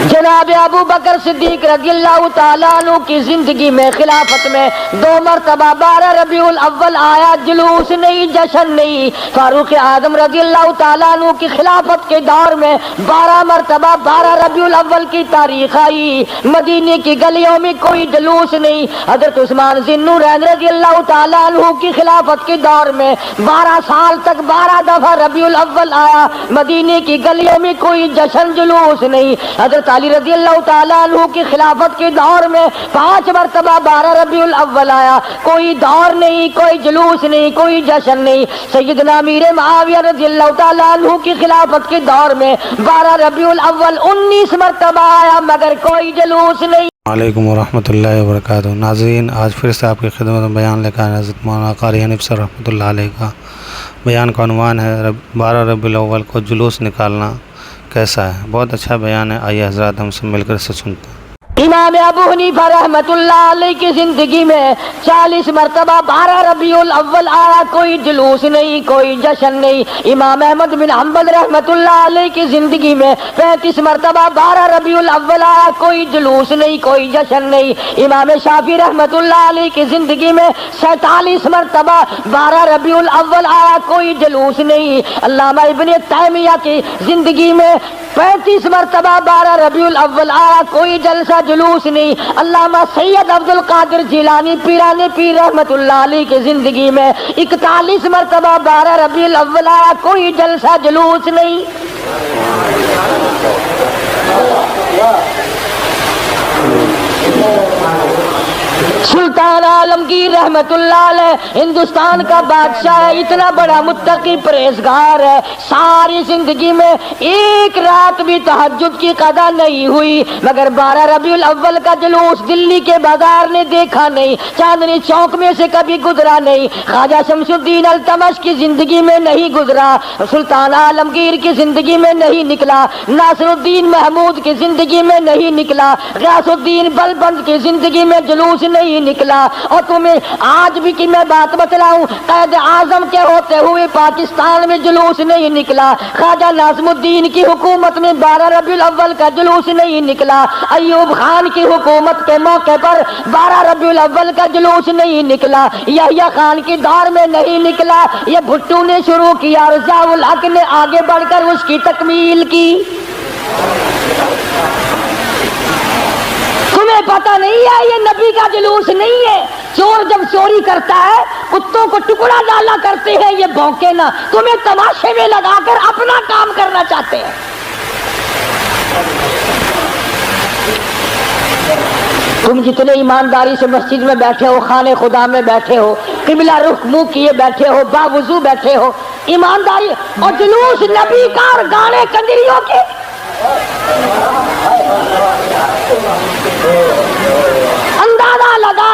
جناب ابو بکر صدیق رضی اللہ تعالیٰ عنہ کی زندگی میں خلافت میں 2 مرتبہ 12 ربیع الاول آیا، جلوس نہیں، جشن نہیں۔ فاروق اعظم رضی اللہ تعالیٰ عنہ کی خلافت کے دور میں 12 مرتبہ 12 ربیع الاول کی تاریخ آئی، مدینے کی گلیوں میں کوئی جلوس نہیں۔ حضرت عثمان ذی النورین رضی اللہ تعالیٰ عنہ کی خلافت کے دور میں 12 سال تک 12 دفعہ ربیع الاول آیا، مدینے کی گلیوں میں کوئی جشن جلوس نہیں۔ حضرت علی رضی اللہ تعالیٰ عنہ کی خلافت کے دور میں 5 مرتبہ 12 ربیع الاول آیا، کوئی دور نہیں، کوئی جلوس نہیں، کوئی جشن نہیں۔ سیدنا امیر معاویہ رضی اللہ تعالیٰ عنہ کی خلافت کے دور میں 12 ربیع الاول 19 مرتبہ آیا، مگر کوئی جلوس نہیں۔ علیکم ورحمۃ اللہ وبرکاتہ۔ ناظرین، آج پھر سے آپ کی خدمت میں بیان لے کر آئے حضرت مولانا قاری حنیف صاحب رحمۃ اللہ علیہ کا بیان کا عنوان ہے 12 ربیع الاول کو جلوس نکالنا کیسا ہے۔ بہت اچھا بیان ہے، آئیے حضرات ہم سب مل کر اسے سنتے ہیں۔ امام ابو حنیفہ رحمت اللہ علیہ کی زندگی میں 40 مرتبہ 12 ربیع الاول آیا، کوئی جلوس نہیں، کوئی جشن نہیں۔ امام احمد بن حنبل رحمت اللہ علیہ کی زندگی میں 35 مرتبہ 12 ربیع الاول آیا، کوئی جلوس نہیں، کوئی جشن نہیں۔ امام شافعی رحمت اللہ علیہ کی زندگی میں 47 مرتبہ 12 ربیع الاول آیا، کوئی جلوس نہیں۔ علامہ ابن تیمیہ کی زندگی میں 35 مرتبہ 12 ربیع الاول آیا، کوئی جلسہ جلوس نہیں۔ علامہ سید عبد القادر جیلانی پیران پیر رحمت اللہ علیہ کی زندگی میں 41 مرتبہ 12 ربیع الاول آیا، کوئی جلسہ جلوس نہیں۔ سلطان عالمگیر رحمت اللہ علیہ ہندوستان کا بادشاہ ہے، اتنا بڑا متقی پرہیزگار ہے، ساری زندگی میں ایک رات بھی تہجد کی قضا نہیں ہوئی، مگر 12 ربیع الاول کا جلوس دلی کے بازار نے دیکھا نہیں، چاندنی چوک میں سے کبھی گزرا نہیں، خواجہ شمس الدین التمش کی زندگی میں نہیں گزرا، سلطان عالمگیر کی زندگی میں نہیں نکلا، ناصر الدین محمود کی زندگی میں نہیں نکلا، غیاث الدین بلبند کی زندگی میں جلوس نہیں نکلا۔ اور تمہیں آج بھی کہ میں بات بتلاؤں، قائد اعظم کے ہوتے ہوئے پاکستان میں جلوس نہیں نکلا، خواجہ ناظم الدین کی حکومت میں 12 ربیع الاول کا جلوس نہیں نکلا، ایوب خان کی حکومت کے موقع پر 12 ربیع الاول کا جلوس نہیں نکلا، یحییٰ خان کی دور میں نہیں نکلا، یہ بھٹو نے شروع کیا، رضا الحق نے آگے بڑھ کر اس کی تکمیل کی۔ تمہیں پتہ نہیں ہے یہ نبی کا جلوس نہیں ہے۔ چور جب چوری کرتا ہے کتوں کو ٹکڑا ڈالا کرتے ہیں، یہ بھونکے نہ، تمہیں تماشے میں لگا کر اپنا کام کرنا چاہتے ہیں۔ تم جتنے ایمانداری سے مسجد میں بیٹھے ہو، خانے خدا میں بیٹھے ہو، قبلہ رخ منہ کیے بیٹھے ہو، باوضو بیٹھے ہو، ایمانداری، اور جلوس نبی کا اور گانے کنجریوں کے، اندازہ لگا۔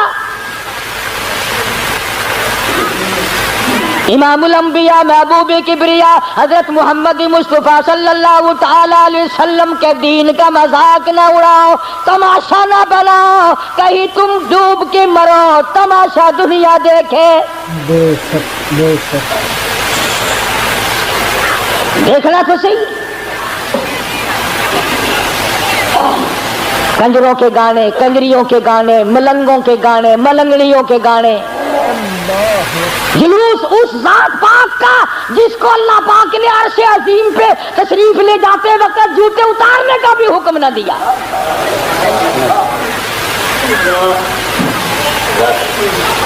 امام الانبیاء محبوب کبریا حضرت محمد مصطفیٰ صلی اللہ تعالی علیہ وسلم کے دین کا مذاق نہ اڑاؤ، تماشا نہ بناؤ، کہیں تم ڈوب کے مرو، تماشا دنیا دیکھے۔ دیکھنا تو صحیح، کنجروں کے گانے، کنجریوں کے گانے، ملنگوں کے گانے، ملنگڑیوں کے گانے، جلوس اس ذات پاک کا جس کو اللہ پاک نے عرش عظیم پہ تشریف لے جاتے وقت جوتے اتارنے کا بھی حکم نہ دیا۔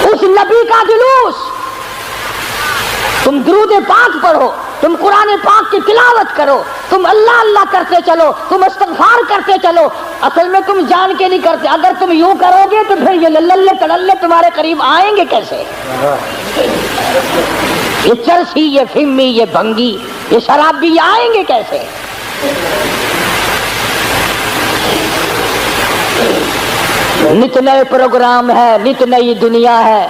اس نبی کا جلوس، تم درود پاک پڑھو، تم قرآن پاک کی تلاوت کرو، تم اللہ اللہ کرتے چلو، تم استغفار کرتے چلو، اصل میں تم جان کے نہیں کرتے۔ اگر تم یوں کرو گے تو پھر یہ للے تڑلے تمہارے قریب آئیں گے کیسے؟ یہ چرسی، یہ فمی، یہ بھنگی، یہ شرابی آئیں گے کیسے؟ نت نئے پروگرام ہے، نت نئی دنیا ہے۔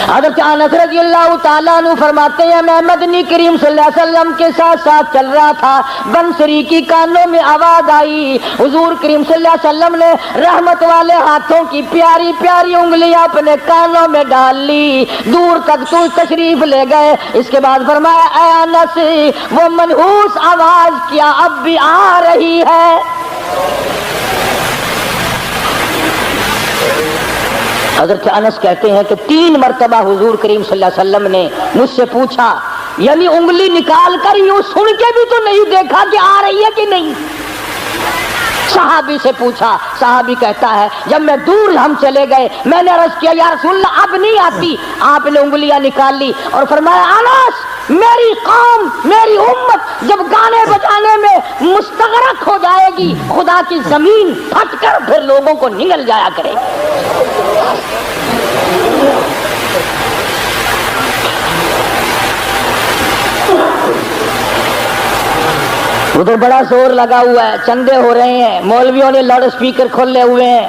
حضرت انس رضی اللہ تعالیٰ عنہ فرماتے ہیں میں مدنی کریم صلی اللہ علیہ وسلم کے ساتھ ساتھ چل رہا تھا، بنسری کی کانوں میں آواز آئی، حضور کریم صلی اللہ علیہ وسلم نے رحمت والے ہاتھوں کی پیاری پیاری انگلیاں اپنے کانوں میں ڈال لی، دور تک تو تشریف لے گئے۔ اس کے بعد فرمایا اے انس، وہ منحوس آواز کیا اب بھی آ رہی ہے؟ حضرت انس کہتے ہیں کہ 3 مرتبہ حضور کریم صلی اللہ علیہ وسلم نے مجھ سے پوچھا، یعنی انگلی نکال کر یوں سن کے بھی تو نہیں دیکھا کہ آ رہی ہے کہ نہیں. صحابی سے پوچھا، صحابی کہتا ہے جب میں دور ہم چلے گئے میں نے عرض کیا یا رسول اللہ اب نہیں آتی. آپ نے انگلیاں نکال لی اور فرمایا انس میری قوم میری امت جب گانے بجانے میں مستغرق ہو جائے گی خدا کی زمین پھٹ کر پھر لوگوں کو نگل جایا کرے گی. ادھر بڑا زور لگا ہوا ہے، چندے ہو رہے ہیں، مولویوں نے لاؤڈ اسپیکر کھولے ہوئے ہیں.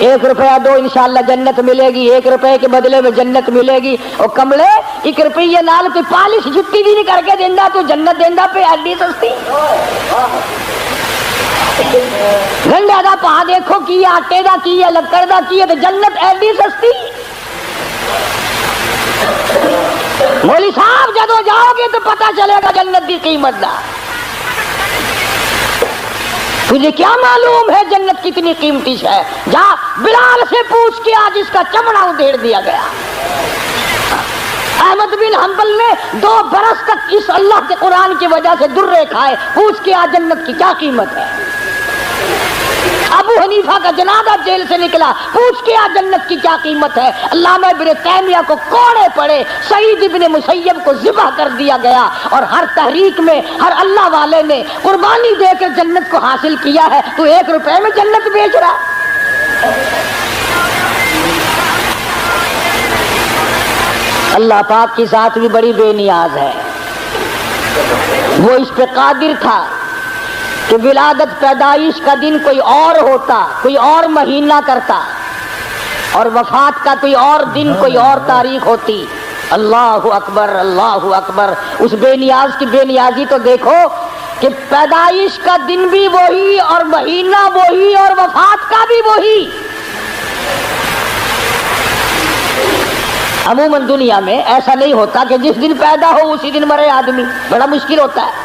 1 روپیہ دو انشاءاللہ جنت ملے گی، 1 روپے کے بدلے میں جنت ملے گی. اور کملے 1 روپیے نال کوئی پالش جتی بھی نہیں کر کے دینا تو جنت دینا پہ ایڈی سستی. گنڈا دا پا دیکھو کی آٹے دا کی ہے لکڑ دا کی ہے تو جنت ایڈی سستی. مولوی صاحب جدو جاؤ گے تو پتہ چلے گا جنت دی قیمت دا. تجھے کیا معلوم ہے جنت کتنی قیمتی ہے؟ جا بلال سے پوچھ کے آج اس کا چمڑا ادھیڑ دیا گیا. احمد بن حنبل نے 2 برس تک اس اللہ کے قرآن کی وجہ سے درے کھائے. پوچھ کے آج جنت کی کیا قیمت ہے. ابو حنیفہ کا جنازہ جیل سے نکلا، پوچھ کے آج جنت کی کیا قیمت ہے. علامہ ابن تیمیہ کو کوڑے پڑے، سعید ابن مسیب کو ذبح کر دیا گیا. اور ہر تحریک میں ہر اللہ والے نے قربانی دے کر جنت کو حاصل کیا ہے. تو 1 روپے میں جنت بیچ رہا. اللہ پاک کی ذات بھی بڑی بے نیاز ہے. وہ اس پہ قادر تھا کہ ولادت پیدائش کا دن کوئی اور ہوتا، کوئی اور مہینہ کرتا، اور وفات کا کوئی اور دن کوئی اور تاریخ ہوتی. اللہ اکبر اللہ اکبر. اس بے نیاز کی بے نیازی تو دیکھو کہ پیدائش کا دن بھی وہی اور مہینہ وہی اور وفات کا بھی وہی. عموماً دنیا میں ایسا نہیں ہوتا کہ جس دن پیدا ہو اسی دن مرے آدمی، بڑا مشکل ہوتا ہے.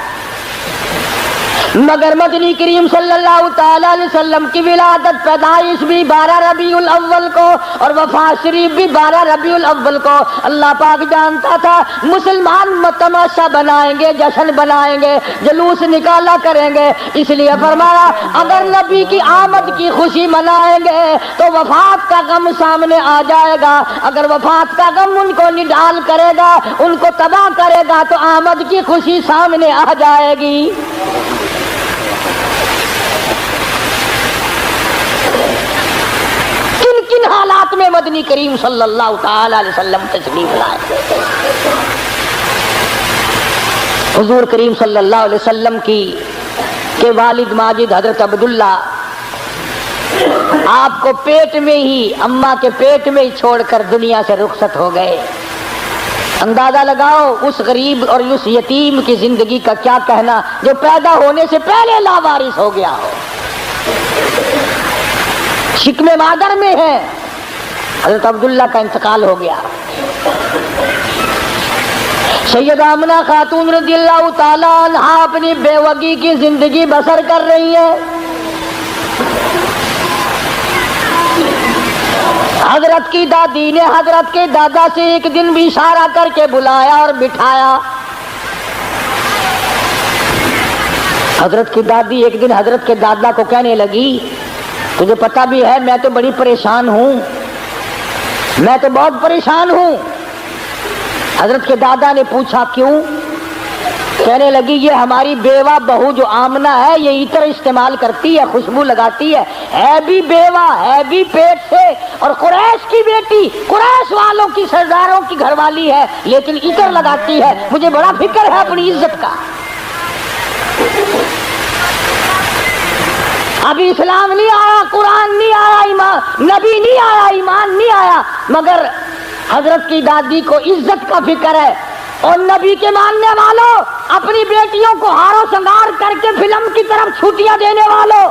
مگر مدنی کریم صلی اللہ تعالی علیہ وسلم کی ولادت پیدائش بھی 12 ربیع الاول کو اور وفات شریف بھی 12 ربیع الاول کو. اللہ پاک جانتا تھا مسلمان تماشا بنائیں گے، جشن بنائیں گے، جلوس نکالا کریں گے. اس لیے فرمایا اگر نبی کی آمد کی خوشی منائیں گے تو وفات کا غم سامنے آ جائے گا. اگر وفات کا غم ان کو نڈال کرے گا، ان کو تباہ کرے گا تو آمد کی خوشی سامنے آ جائے گی. کن حالات میں مدنی کریم صلی اللہ تعالی علیہ وسلم تشریف لائے. حضور کریم صلی اللہ علیہ وسلم کے والد ماجد حضرت عبداللہ آپ کو پیٹ میں ہی اماں کے پیٹ میں ہی چھوڑ کر دنیا سے رخصت ہو گئے. اندازہ لگاؤ اس غریب اور اس یتیم کی زندگی کا کیا کہنا جو پیدا ہونے سے پہلے لاوارث ہو گیا ہو. شکم مادر میں ہے. حضرت عبداللہ کا انتقال ہو گیا. سیدہ آمنہ خاتون رضی اللہ تعالیٰ عنہ اپنی بیوگی کی زندگی بسر کر رہی ہے. حضرت کی دادی نے حضرت کے دادا سے ایک دن بھی اشارہ کر کے بلایا اور بٹھایا. حضرت کی دادی ایک دن حضرت کے دادا کو کہنے لگی تجھے پتہ بھی ہے میں تو بڑی پریشان ہوں، میں تو بہت پریشان ہوں. حضرت کے دادا نے پوچھا کیوں؟ کہنے لگی یہ ہماری بیوہ بہو جو آمنہ ہے یہ عطر استعمال کرتی ہے، خوشبو لگاتی ہے بھی بیوہ ہے بھی پیٹ سے اور قریش کی بیٹی، قریش والوں کی سرداروں کی گھر والی ہے لیکن عطر لگاتی ہے. مجھے بڑا فکر ہے اپنی عزت کا. ابھی اسلام نہیں آیا، قرآن نہیں آیا، ایمان نبی نہیں آیا، ایمان نہیں آیا، مگر حضرت کی دادی کو عزت کا فکر ہے. اور نبی کے ماننے والوں اپنی بیٹیوں کو ہارو سنگار کر کے فلم کی طرف چھٹیاں دینے والوں،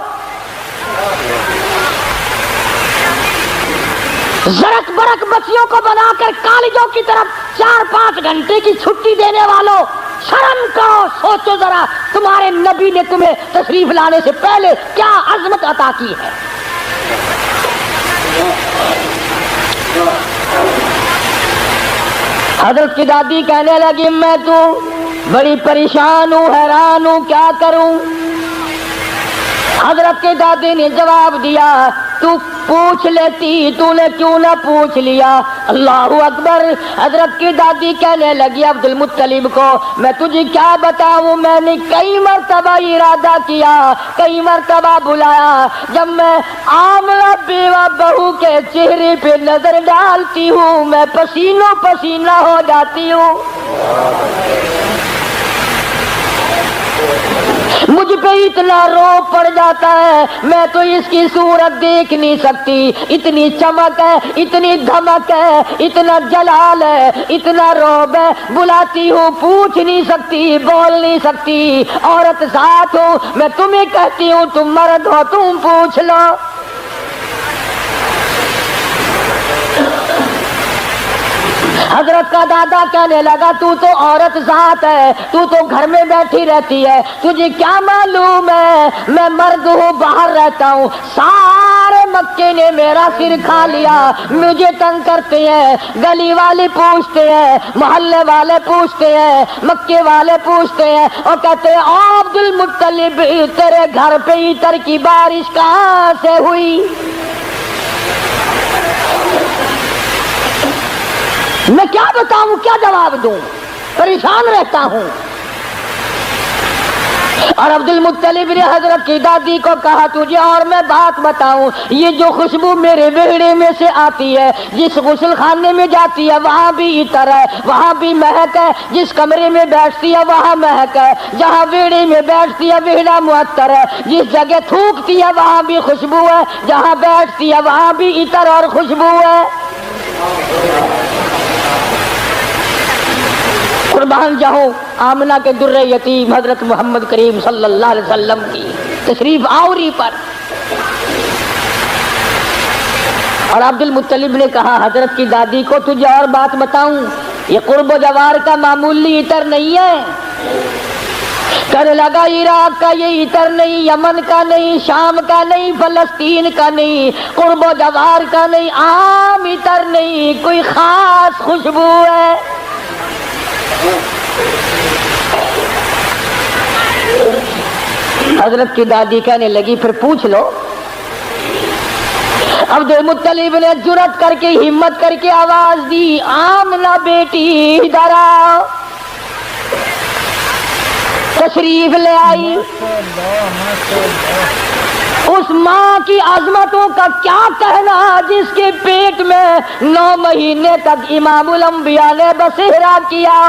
زرک برک بچیوں کو بنا کر کالجوں کی طرف 4-5 گھنٹے کی چھٹی دینے والوں، شرم کرو. سوچو ذرا تمہارے نبی نے تمہیں تشریف لانے سے پہلے کیا عظمت عطا کی ہے. حضرت کی دادی کہنے لگی میں تو بڑی پریشان ہوں، حیران ہوں، کیا کروں؟ حضرت کی دادی نے جواب دیا تو پوچھ لیتی، تو نے کیوں نہ پوچھ لیا؟ اللہ اکبر۔ حضرت کی دادی کہنے لگی عبد المطلب کو میں تجھے کیا بتاؤں، میں نے کئی مرتبہ ارادہ کیا، کئی مرتبہ بلایا، جب میں آملہ بیوہ بہو کے چہرے پہ نظر ڈالتی ہوں میں پسینوں پسینہ ہو جاتی ہوں، مجھ پہ اتنا روب پڑ جاتا ہے، میں تو اس کی صورت دیکھ نہیں سکتی، اتنی چمک ہے، اتنی دھمک ہے، اتنا جلال ہے، اتنا روب ہے، بلاتی ہوں پوچھ نہیں سکتی، بول نہیں سکتی، عورت ذات ہوں، میں تمہیں کہتی ہوں تم مرد ہو تم پوچھ لو۔ حضرت کا دادا کہنے لگا تو عورت ذات ہے، تو گھر میں بیٹھی رہتی ہے، تجھے کیا معلوم ہے میں مرد ہوں، باہر رہتا ہوں، سارے مکے نے میرا سر کھا لیا، مجھے تنگ کرتے ہیں، گلی والے پوچھتے ہیں، محلے والے پوچھتے ہیں، مکے والے پوچھتے ہیں اور کہتے ہیں عبد المطلب تیرے گھر پہ عطر کی بارش کہاں سے ہوئی؟ میں کیا بتاؤں، کیا جواب دوں، پریشان رہتا ہوں۔ اور عبد المطلب نے حضرت کی دادی کو کہا تجھے اور میں بات بتاؤں، یہ جو خوشبو میرے ویڑے میں سے آتی ہے، جس غسل خانے میں جاتی ہے وہاں بھی عطر ہے، وہاں بھی مہک ہے، جس کمرے میں بیٹھتی ہے وہاں مہک ہے، جہاں ویڑے میں بیٹھتی ہے ویڑا معطر ہے، جس جگہ تھوکتی ہے وہاں بھی خوشبو ہے، جہاں بیٹھتی ہے وہاں بھی عطر اور خوشبو ہے۔ قربان جاؤں آمنہ کے در یتیم حضرت محمد کریم صلی اللہ علیہ وسلم کی تشریف آوری پر۔ اور عبد المطلب نے کہا حضرت کی دادی کو تجھے اور بات بتاؤں، یہ قرب و جوار کا معمولی عطر نہیں ہے، کہنے لگا عراق کا یہ عطر نہیں، یمن کا نہیں، شام کا نہیں، فلسطین کا نہیں، قرب و جوار کا نہیں، عام عطر نہیں، کوئی خاص خوشبو ہے۔ حضرت کی دادی کہنے لگی پھر پوچھ لو۔ عبد المطلب نے جرأت کر کے ہمت کر کے آواز دی آمنہ بیٹی ادھر آؤ، تشریف لے آئی۔ اس ماں کی عظمتوں کا کیا کہنا جس کے پیٹ میں 9 مہینے تک امام الانبیاء نے بسیرا کیا۔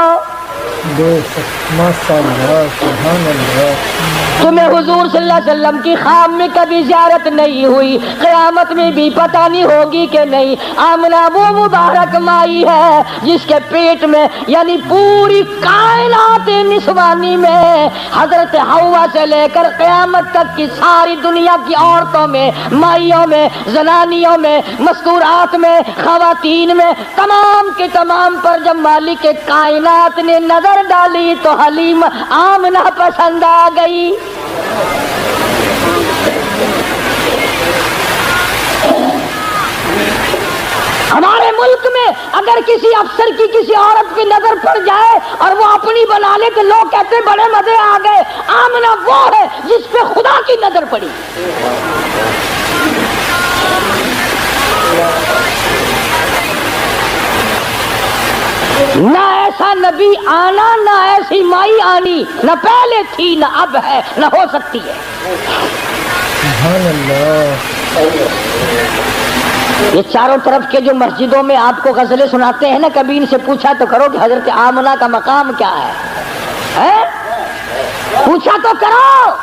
تمہیں حضور صلی اللہ علیہ وسلم کی خواب میں کبھی زیارت نہیں ہوئی، قیامت میں بھی پتہ نہیں ہوگی کہ نہیں۔ آمنہ وہ مبارک مائی ہے جس کے پیٹ میں یعنی پوری کائنات نسوانی میں حضرت حوا سے لے کر قیامت تک کی ساری دنیا کی عورتوں میں، مائیوں میں، زنانیوں میں، مستورات میں، خواتین میں، تمام کے تمام پر جب مالک کائنات نے نظر ڈالی تو حلیم آمنہ پسند آ گئی۔ ہمارے ملک میں اگر کسی افسر کی کسی عورت کی نظر پڑ جائے اور وہ اپنی بنا لے تو لوگ کہتے بڑے مزے آ گئے۔ آمنہ وہ ہے جس پہ خدا کی نظر پڑی۔ نہ ایسا نبی آنا، نہ ایسی مائی آنی، نہ پہلے تھی نہ اب ہے نہ ہو سکتی ہے۔ سبحان اللہ۔ یہ چاروں طرف کے جو مسجدوں میں آپ کو غزلیں سناتے ہیں نا، کبھی ان سے پوچھا تو کرو کہ حضرت آمنہ کا مقام کیا ہے؟ پوچھا تو کرو۔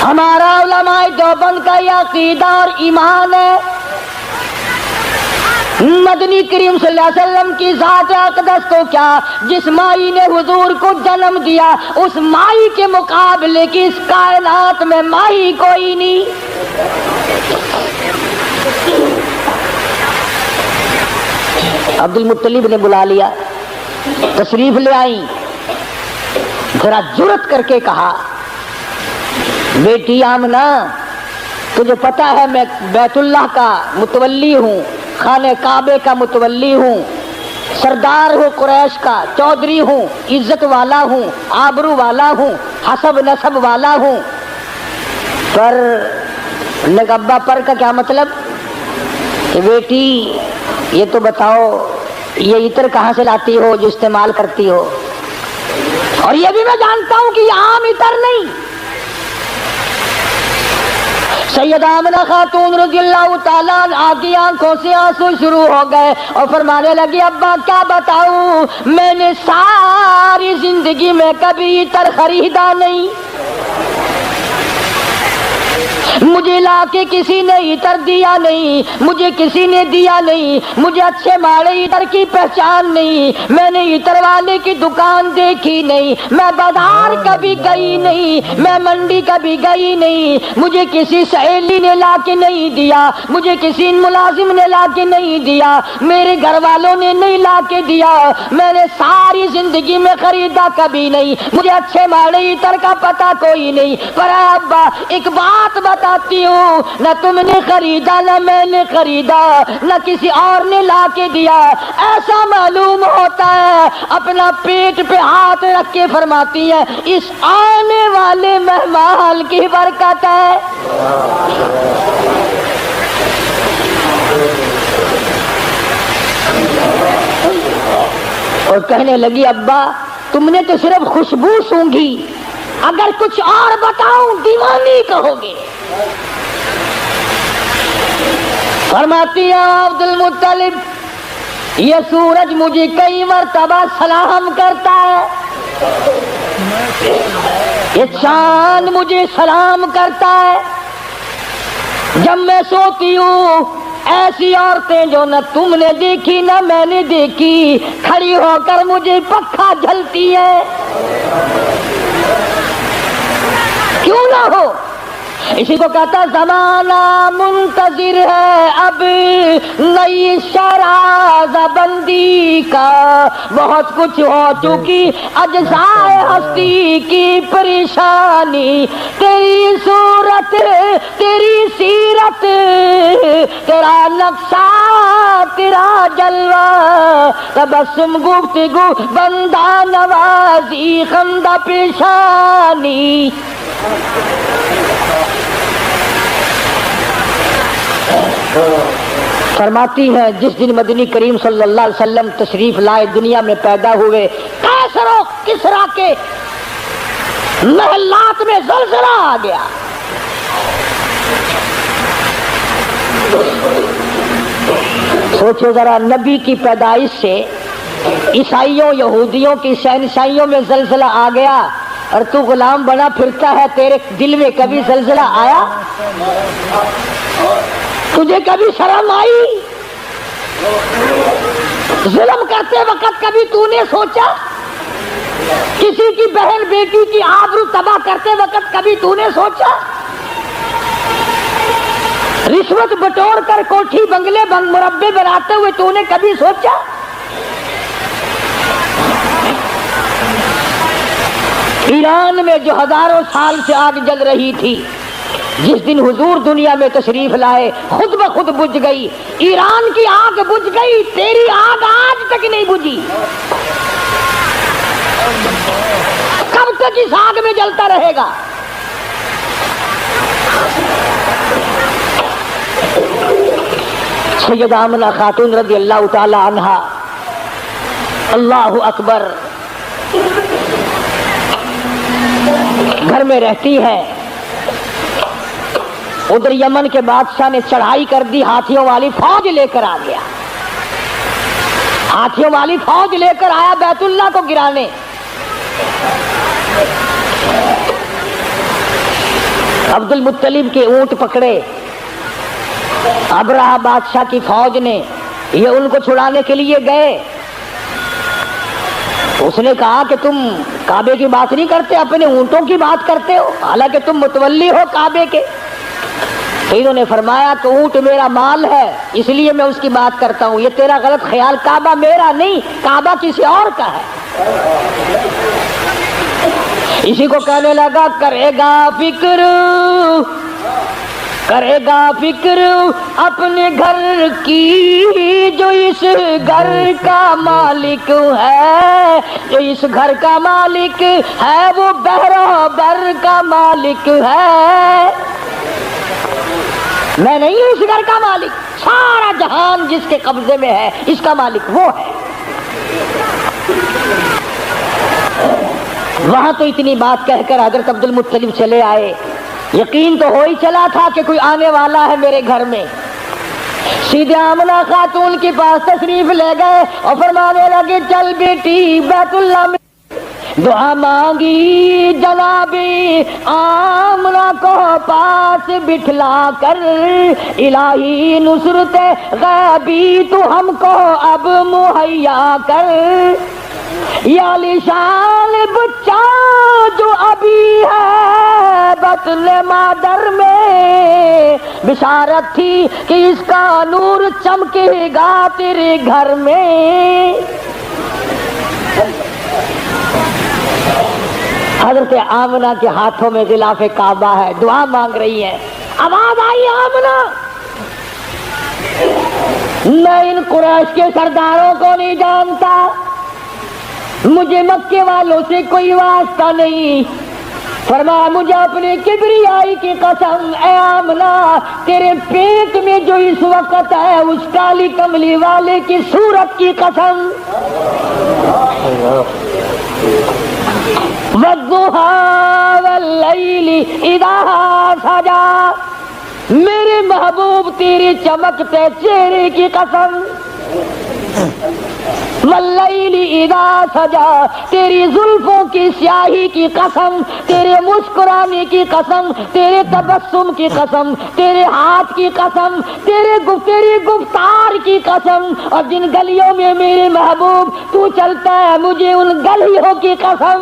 ہمارا علماء دیوبند کا یہ عقیدہ اور ایمان ہے، مدنی کریم صلی اللہ علیہ وسلم کی ذات اقدس کو کیا، جس مائی نے حضور کو جنم دیا اس مائی کے مقابلے کی اس کائنات میں مائی کوئی نہیں۔ عبد المطلب نے بلا لیا، تشریف لے آئی، ذرا جرأت کر کے کہا بیٹی آمنہ تجھے پتا ہے میں بیت اللہ کا متولی ہوں، خانہ کعبے کا متولی ہوں، سردار ہوں قریش کا، چودھری ہوں، عزت والا ہوں، آبرو والا ہوں، حسب نسب والا ہوں۔ پر ابا پر کا کیا مطلب کہ بیٹی یہ تو بتاؤ یہ عطر کہاں سے لاتی ہو جو استعمال کرتی ہو؟ اور یہ بھی میں جانتا ہوں کہ یہ عام عطر نہیں۔ سیدہ آمنہ خاتون رضی اللہ تعالیٰ عنہا کی آنکھوں سے آنسو شروع ہو گئے اور فرمانے لگی ابا کیا بتاؤں، میں نے ساری زندگی میں کبھی عطر خریدا نہیں، مجھے لا کے کسی نے عطر دیا نہیں، مجھے کسی نے دیا نہیں، مجھے اچھے ماڑے عطر کی پہچان نہیں، میں نے عطر والے کی دکان دیکھی نہیں، میں بازار کبھی گئی نہیں، میں منڈی کبھی گئی نہیں، مجھے کسی سہیلی نے لا کے نہیں دیا، مجھے کسی ملازم نے لا کے نہیں دیا، میرے گھر والوں نے نہیں لا کے دیا، میں نے ساری زندگی میں خریدا کبھی نہیں، مجھے اچھے ماڑے عطر کا پتہ کوئی نہیں۔ پر ابا ایک بات بتاتی ہوں، نہ تم نے خریدا نہ میں نے خریدا نہ کسی اور نے لا کے دیا، ایسا معلوم ہوتا ہے اپنا پیٹ پہ ہاتھ رکھ کے فرماتی ہے اس آنے والے مہمان کی برکت ہے۔ اور کہنے لگی ابا تم نے تو صرف خوشبو سونگھی، اگر کچھ اور بتاؤں دیوانی کہو گے۔ فرماتی ہے عبد المطلب یہ سورج مجھے کئی مرتبہ سلام کرتا ہے، یہ چاند مجھے سلام کرتا ہے، جب میں سوتی ہوں ایسی عورتیں جو نہ تم نے دیکھی نہ میں نے دیکھی کھڑی ہو کر مجھے پکھا جھلتی ہے، کیوں نہ ہو؟ اسی کو کہتا زمانہ منتظر ہے اب نئی شراز بندی کا، بہت کچھ ہو چکی اجزائے ہستی کی پریشانی، تیری صورت تیری سیرت تیرا نقشہ تیرا جلوہ، تبسم گفتگو بندہ نوازی خندہ پیشانی۔ فرماتی ہے جس دن مدنی کریم صلی اللہ علیہ وسلم تشریف لائے دنیا میں پیدا ہوئے، قیصر و کسریٰ کے محلات میں زلزلہ آ گیا، سوچو ذرا نبی کی پیدائش سے عیسائیوں یہودیوں کی شہنشاہیوں میں زلزلہ آ گیا اور تو غلام بنا پھرتا ہے، تیرے دل میں کبھی زلزلہ آیا؟ تجھے کبھی شرم آئی؟ ظلم کرتے وقت کبھی تو نے سوچا؟ کسی کی بہن بیٹی کی آبرو تباہ کرتے وقت کبھی تو نے سوچا؟ رشوت بٹور کر کوٹھی بنگلے مربے بناتے ہوئے تو نے کبھی سوچا؟ ایران میں جو ہزاروں سال سے آگ جل رہی تھی، جس دن حضور دنیا میں تشریف لائے خود بخود بجھ گئی، ایران کی آگ بجھ گئی، تیری آگ آج تک نہیں بجھی، کب تک اس آگ میں جلتا رہے گا؟ سیدہ آمنہ خاتون رضی اللہ تعالی عنہا، اللہ اکبر، گھر میں رہتی ہے، ادھر یمن کے بادشاہ نے چڑھائی کر دی، ہاتھیوں والی فوج لے کر آ گیا، ہاتھیوں والی فوج لے کر آیا بیت اللہ کو گرانے۔ عبد المطلب کے اونٹ پکڑے ابرہہ بادشاہ کی فوج نے، یہ ان کو چھڑانے کے لیے گئے، اس نے کہا کہ تم کعبے کی بات نہیں کرتے، اپنے اونٹوں کی بات کرتے ہو، حالانکہ تم متولی ہو کعبے کے۔ انہوں نے فرمایا کہ اونٹ میرا مال ہے اس لیے میں اس کی بات کرتا ہوں، یہ تیرا غلط خیال، کعبہ میرا نہیں، کعبہ کسی اور کا ہے۔ اسی کو کہنے لگا کرے گا فکر کرے گا فکر اپنے گھر کی جو اس گھر کا مالک ہے، جو اس گھر کا مالک ہے وہ بہرابر کا مالک ہے۔ میں نہیں ہوں اس گھر کا مالک، سارا جہان جس کے قبضے میں ہے اس کا مالک وہ ہے۔ وہاں تو اتنی بات کہہ کر حضرت عبد المطلب چلے آئے، یقین تو ہو ہی چلا تھا کہ کوئی آنے والا ہے میرے گھر میں۔ سیدھے آمنہ خاتون کے پاس تشریف لے گئے اور فرمانے لگے چل بیٹی بیت اللہ میں دعا مانگی، جناب آمنہ کو پاس بٹھلا کر الہی نصرت غیبی تو ہم کو اب مہیا کر۔ یا لشان بچہ جو ابھی ہے بطن مادر میں، بشارت تھی کہ اس کا نور چمکے گا تیرے گھر میں۔ حضرت آمنہ کے ہاتھوں میں غلاف کعبہ ہے، دعا مانگ رہی ہے۔ آواز آئی آمنہ، میں ان قریش کے سرداروں کو نہیں جانتا، مجھے مکے والوں سے کوئی واسطہ نہیں۔ فرمایا مجھے اپنے کبریائی کی قسم اے آمنہ، تیرے پیٹ میں جو اس وقت ہے اس کالی کملی والے کی صورت کی قسم۔ والضحیٰ واللیل اذا سجا، میرے محبوب تیرے چمکتے چہرے کی قسم۔ واللیل اذا سجا، تیری زلفوں کی سیاہی کی قسم، تیرے مسکرانے کی قسم، تیرے تبسم کی قسم، تیرے ہاتھ کی قسم، تیری گفتار کی قسم، اور جن گلیوں میں میرے محبوب تو چلتا ہے مجھے ان گلیوں کی قسم۔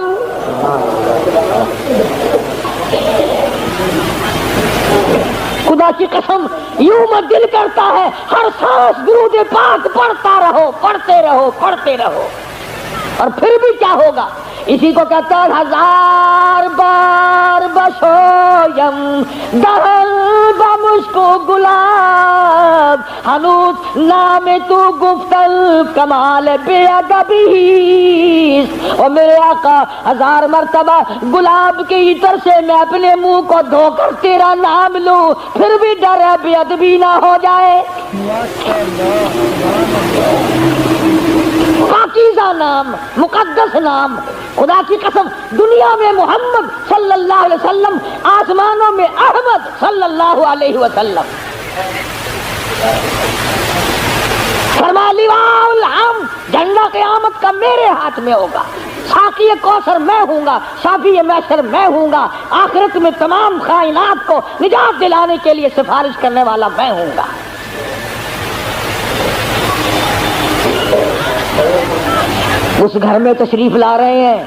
خدا کی قسم یوں مت دل کرتا ہے ہر سانس درود پاک پڑھتا رہو، پڑھتے رہو، پڑھتے رہو، اور پھر بھی کیا ہوگا؟ اسی کو کہتا ہے ہزار بار بشویم دہل بمشک و گلاب، ہنوز نام تو گفتل کمال بے ادبی، اور میرے آقا ہزار مرتبہ گلاب کے عطر سے میں اپنے منہ کو دھو کر تیرا نام لوں، پھر بھی ڈر ہے بے ادبی نہ ہو جائے۔ پاکیزہ نام، مقدس نام، خدا کی قسم دنیا میں محمد صلی اللہ علیہ وسلم، آسمانوں میں احمد صلی اللہ علیہ وسلم۔ فرما لواء الحمد، جھنڈا قیامت کا میرے ہاتھ میں ہوگا، ساقی کوثر میں ہوں گا، شافی محشر میں ہوں گا، آخرت میں تمام کائنات کو نجات دلانے کے لیے سفارش کرنے والا میں ہوں گا۔ اس گھر میں تشریف لا رہے ہیں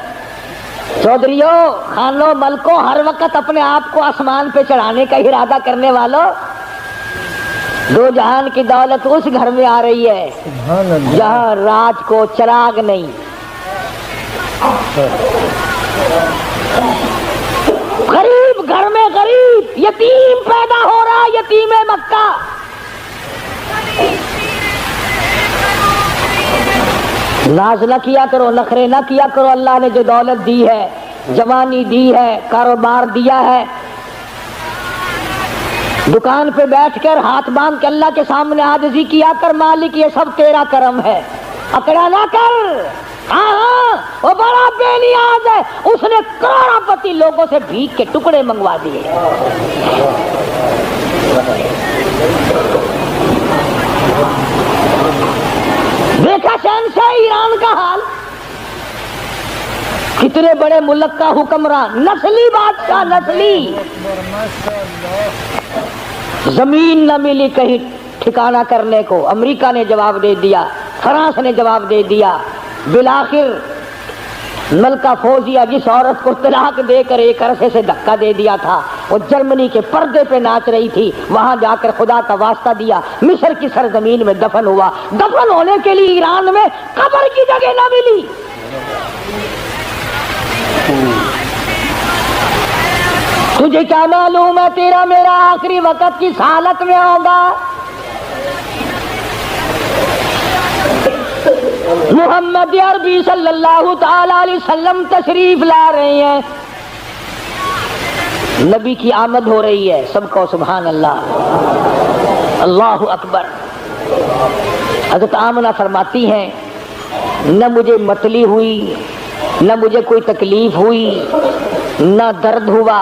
چودھریوں، خانوں، ملکوں، ہر وقت اپنے آپ کو آسمان پہ چڑھانے کا ارادہ کرنے والوں، دو جہان کی دولت اس گھر میں آ رہی ہے جہاں رات کو چراغ نہیں۔ غریب گھر میں غریب یتیم پیدا ہو رہا، یتیم مکہ۔ ناز نہ کیا کرو، نخرے نہ کیا کرو، اللہ نے جو دولت دی ہے، جوانی دی ہے، کاروبار دیا ہے، دکان پہ بیٹھ کر ہاتھ باندھ کے اللہ کے سامنے عاجزی کیا کر، مالک یہ سب تیرا کرم ہے، اکڑا نہ کر۔ ہاں وہ بڑا بے نیاز ہے، اس نے کروڑوں پتی لوگوں سے بھیک کے ٹکڑے منگوا دیے۔ دیکھا شہنشاہ ایران کا حال، کتنے بڑے ملک کا حکمران، نسلی بادشاہ، نسلی، زمین نہ ملی کہیں ٹھکانہ کرنے کو، امریکہ نے جواب دے دیا، فرانس نے جواب دے دیا، بالآخر ملکہ فوزیہ جس عورت کو طلاق دے کر ایک عرصے سے دھکا دے دیا تھا، وہ جرمنی کے پردے پہ ناچ رہی تھی، وہاں جا کر خدا کا واسطہ دیا، مصر کی سرزمین میں دفن ہوا۔ دفن ہونے کے لیے ایران میں قبر کی جگہ نہ ملی۔ تجھے کیا معلوم ہے تیرا میرا آخری وقت کس حالت میں ہوگا؟ محمد عربی صلی اللہ تعالی علیہ وسلم تشریف لا رہے ہیں، نبی کی آمد ہو رہی ہے، سب کو سبحان اللہ، اللہ اکبر۔ حضرت آمنہ فرماتی ہیں نہ مجھے متلی ہوئی، نہ مجھے کوئی تکلیف ہوئی، نہ درد ہوا۔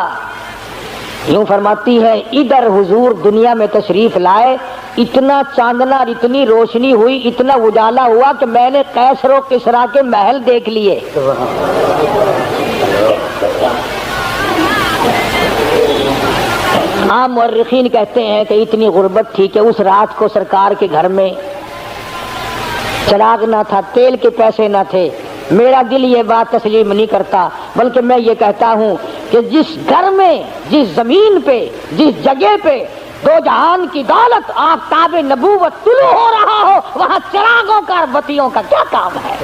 یوں فرماتی ہے ادھر حضور دنیا میں تشریف لائے، اتنا چاندنا اور اتنی روشنی ہوئی، اتنا اجالا ہوا کہ میں نے قیصر و کسریٰ کے محل دیکھ لیے۔ عام مورخین کہتے ہیں کہ اتنی غربت تھی کہ اس رات کو سرکار کے گھر میں چراغ نہ تھا، تیل کے پیسے نہ تھے۔ میرا دل یہ بات تسلیم نہیں کرتا، بلکہ میں یہ کہتا ہوں کہ جس گھر میں، جس زمین پہ، جس جگہ پہ دو جہان کی دولت آفتاب نبوت طلوع ہو رہا ہو، وہاں چراغوں کا اور بتیوں کا کیا کام ہے؟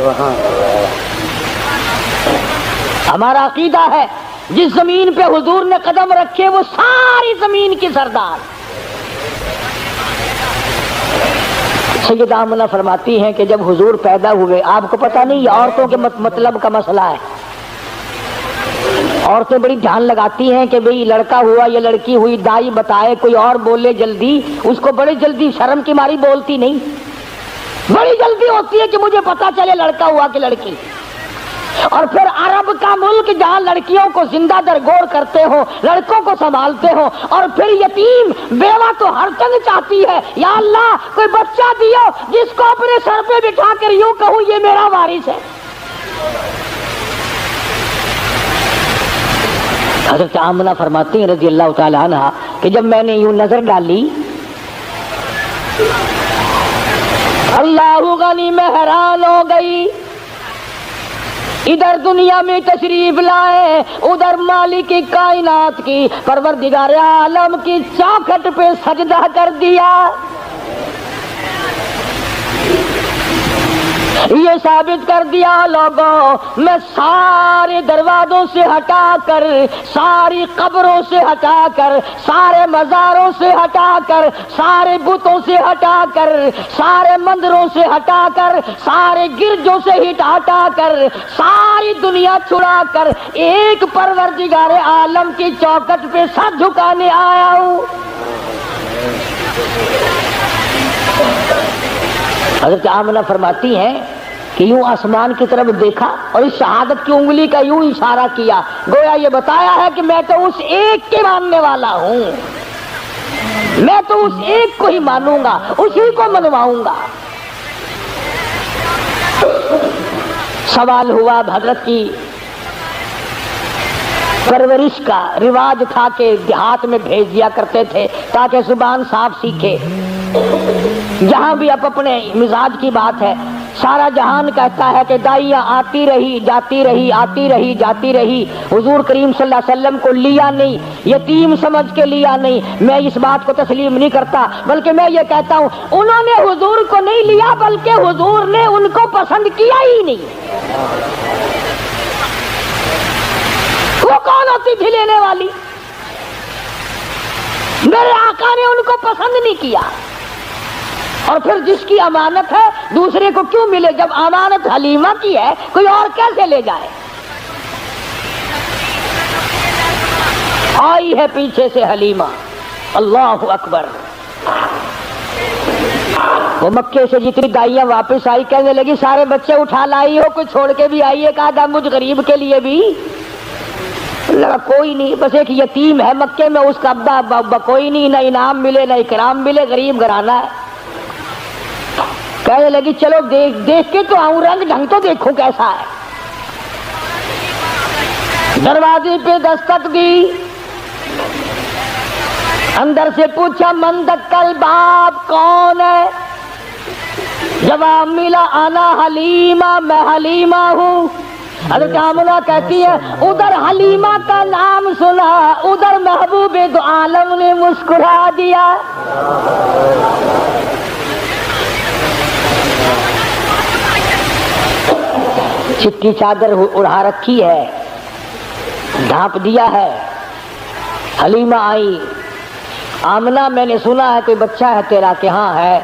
ہمارا عقیدہ ہے جس زمین پہ حضور نے قدم رکھے وہ ساری زمین کی سردار۔ سیدہ آمنہ فرماتی ہیں کہ جب حضور پیدا ہوئے، آپ کو پتہ نہیں عورتوں کے مطلب کا مسئلہ ہے، عورتیں بڑی دھیان لگاتی ہیں کہ بھئی لڑکا ہوا یا لڑکی ہوئی، دائی بتائے، کوئی اور بولے جلدی، اس کو بڑی جلدی شرم کی ماری بولتی نہیں، بڑی جلدی ہوتی ہے کہ مجھے پتا چلے لڑکا ہوا کہ لڑکی۔ اور پھر عرب کا ملک جہاں لڑکیوں کو زندہ درگور کرتے ہو، لڑکوں کو سنبھالتے ہو، اور پھر یتیم بیوہ تو ہر تنگ چاہتی ہے، یا اللہ کوئی بچہ دیو جس کو اپنے سر پہ بٹھا کر یوں کہوں یہ میرا وارث ہے۔ حضرت آمنہ فرماتی ہیں رضی اللہ تعالی عنہ کہ جب میں نے یوں نظر ڈالی، اللہ غنی میں حیران ہو گئی، ادھر دنیا میں تشریف لائے، ادھر مالک کی کائنات کی پروردگار عالم کی چوکھٹ پہ سجدہ کر دیا۔ یہ ثابت کر دیا لوگوں میں سارے دروازوں سے ہٹا کر، ساری قبروں سے ہٹا کر، سارے مزاروں سے ہٹا کر، سارے بتوں سے ہٹا کر، سارے مندروں سے ہٹا کر، سارے گرجوں سے ہٹا کر، ساری دنیا چھڑا کر ایک پروردگار عالم کی چوکٹ پہ سر جھکانے آیا ہوں۔ حضرت آمنہ فرماتی ہیں کہ یوں آسمان کی طرف دیکھا اور اس شہادت کی انگلی کا یوں اشارہ کیا، گویا یہ بتایا ہے کہ میں تو اس ایک کے ماننے والا ہوں، میں تو اس ایک کو ہی مانوں گا، اسی کو منواؤں گا۔ سوال ہوا حضرت کی پرورش کا، رواج تھا کہ دیہات میں بھیج دیا کرتے تھے تاکہ زبان صاف سیکھے۔ جہاں بھی اب اپنے مزاج کی بات ہے، سارا جہان کہتا ہے کہ دائیاں آتی رہی جاتی رہی، آتی رہی جاتی رہی، حضور کریم صلی اللہ علیہ وسلم کو لیا نہیں، یتیم سمجھ کے لیا نہیں۔ میں اس بات کو تسلیم نہیں کرتا، بلکہ میں یہ کہتا ہوں انہوں نے حضور کو نہیں لیا بلکہ حضور نے ان کو پسند کیا ہی نہیں۔ وہ کون ہوتی تھی لینے والی؟ میرے آقا نے ان کو پسند نہیں کیا۔ اور پھر جس کی امانت ہے دوسرے کو کیوں ملے؟ جب امانت حلیمہ کی ہے کوئی اور کیسے لے جائے؟ آئی ہے پیچھے سے حلیمہ، اللہ اکبر۔ وہ مکے سے جتنی دائیاں واپس آئی کہنے لگی سارے بچے اٹھا لائی ہو، کوئی چھوڑ کے بھی آئی ہے؟ کہا تھا مجھ غریب کے لیے بھی لگا کوئی نہیں، بس ایک یتیم ہے مکے میں، اس کا ابا کوئی نہیں، نہ انعام ملے نہ اکرام ملے، غریب گھرانہ ہے۔ کہنے لگی چلو دیکھ کے تو آؤں، رنگ ڈھنگ تو دیکھوں کیسا ہے۔ دروازے پہ دستک دی، اندر سے پوچھا من دکل باب، کون ہے؟ جواب ملا انا حلیمہ، میں حلیمہ ہوں۔ حضرت آمنہ کہتی ہے ادھر حلیمہ کا نام سنا، ادھر محبوب دو عالم نے مسکرا دیا۔ چٹی چادر اڑا رکھی ہے، ڈھانپ دیا ہے، حلیمہ آئی، آمنہ میں نے سنا ہے کوئی بچہ ہے تیرا کہ ہاں ہے،